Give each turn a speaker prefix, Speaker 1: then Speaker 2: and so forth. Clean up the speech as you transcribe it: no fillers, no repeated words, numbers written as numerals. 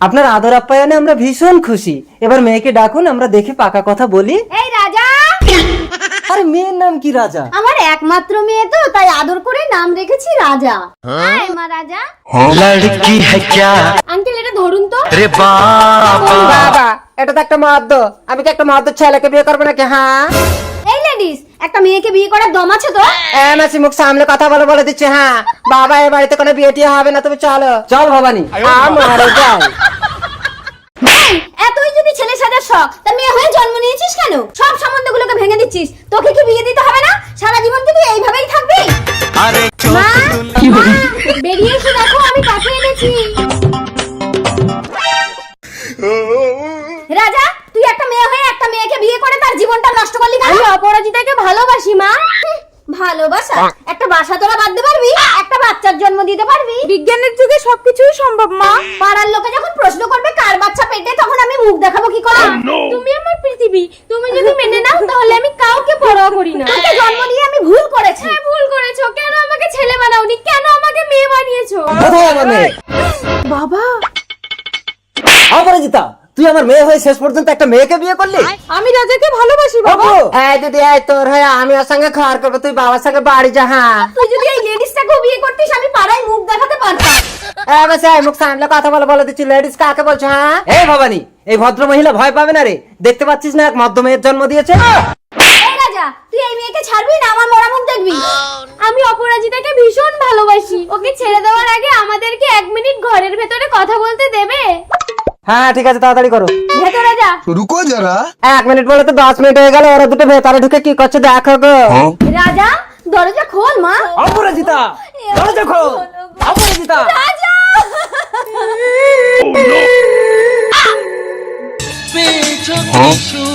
Speaker 1: আপনার আদর আপ্যায়নে আমরা ভীষণ খুশি। এবার মেয়েকে ডাকুন, আমরা দেখে পাকা কথা বলি।
Speaker 2: এই রাজা।
Speaker 1: আরে মেয়ের নাম কি রাজা?
Speaker 2: আমার একমাত্র মেয়ে তো, তাই আদর করে নাম রেখেছি রাজা। হাই মা রাজা।
Speaker 3: लड़की है क्या
Speaker 2: আঙ্কেল এটা ধরুন তো।
Speaker 3: रे बाबा
Speaker 1: বাবা, এটা তো একটা মদ্য। আমি কি একটা মদ্য ছেলেকে বিয়ে করবো নাকি? হ্যাঁ
Speaker 2: এই লেডিস, একটা মেয়েকে বিয়ে করার দম আছে তো?
Speaker 1: মাসি, মুখ সামলে কথা বলে দিচ্ছে। হ্যাঁ বাবা, এ বাড়িতে কোনো বিয়ে টিয়ে হবে না, তুমি চলো। চল ভবানী, আমার যাই।
Speaker 2: এই, এতই যদি ছেলে সাজার শখ, তা মেয়ে হয়ে জন্ম নিয়েছিস কেন? সব সম্বন্ধগুলোকে ভেঙে দিচ্ছিস। তোকে কি বিয়ে দিতে হবে না? সারা জীবন কি তুই এইভাবেই থাকবি?
Speaker 3: अरे
Speaker 2: মা, মা, বেরিয়ে এসে দেখো আমি কাকে এনেছি। রাজা, তুই একটা মেয়ে হয়ে একটা মেয়েকে বিয়ে করে তার জীবনটা নষ্ট করলি কেন? আমি অপরাজিতাকে ভালোবাসি মা। ভালোবাসা? একটা বাসা তোরা বাঁধতে পারবি? একটা বাচ্চার জন্ম দিতে পারবি? বিজ্ঞানের যুগে সবকিছুই সম্ভব মা। পাড়ার লোকে যখন প্রশ্ন করবে কার বাচ্চা পেটে, তখন আমি মুখ দেখাবো কি করে? তুমি আমার পৃথিবী, তুমি যদি মেনে নাও তাহলে আমি কাউকে পরোয়া করি না। তোকে জন্ম দিয়ে আমি ভুল করেছি। হ্যাঁ ভুল করেছো। কেন আমাকে ছেলে বানাওনি? কেন আমাকে মেয়ে বানিয়েছো?
Speaker 1: কোথায় আমার মেয়ে?
Speaker 2: বাবা,
Speaker 1: অপরাজিতা, তুই আমার মেয়ে হয়ে শেষ পর্যন্ত একটা মেয়েকে বিয়ে করলি?
Speaker 2: আমি রাজাকে ভালোবাসি বাবা।
Speaker 1: এই দিদি, এই তোর হয়ে আমি ওর সঙ্গে ঘর করবো, তুই বাবার সঙ্গে বাড়ি যা। হ্যাঁ
Speaker 2: তুই যদি এই লেডিসটাকেও বিয়ে করতিস, আমি পাড়ায় মুখ দেখাতে পারতাম।
Speaker 1: মুখ সামলে কথা বলে দিচ্ছি। লেডিস কাকে বলছো? হ্যাঁ এই ভবানী, এই ভদ্র মহিলা ভয় পাবে না রে? দেখতে পাচ্ছিস না এক মধ্য মেয়ের জন্ম দিয়েছে?
Speaker 2: এই রাজা, তুই এই মেয়েকে ছাড়বি না আমার মরা মুখ দেখবি? আমি অপরাজিতাকে ভীষণ ভালোবাসি। ওকে ছেড়ে দেওয়ার আগে আমাদেরকে 1 মিনিট ঘরের ভেতরে কথা বলতে দেবে?
Speaker 1: হ্যাঁ ঠিক আছে, তাড়াতাড়ি করো।
Speaker 2: ভেতরে যা।
Speaker 4: रुको जरा
Speaker 1: 1 মিনিট বলে তো 10 মিনিট হয়ে গেল। ওরা দুটো ভেতরে ঢুকে কি করছে দেখো গো।
Speaker 2: রাজা, দরজা খোল মা।
Speaker 1: অপরাজিতা, দরজা খোল। অপরাজিতা,
Speaker 2: রাজা।
Speaker 3: पेचो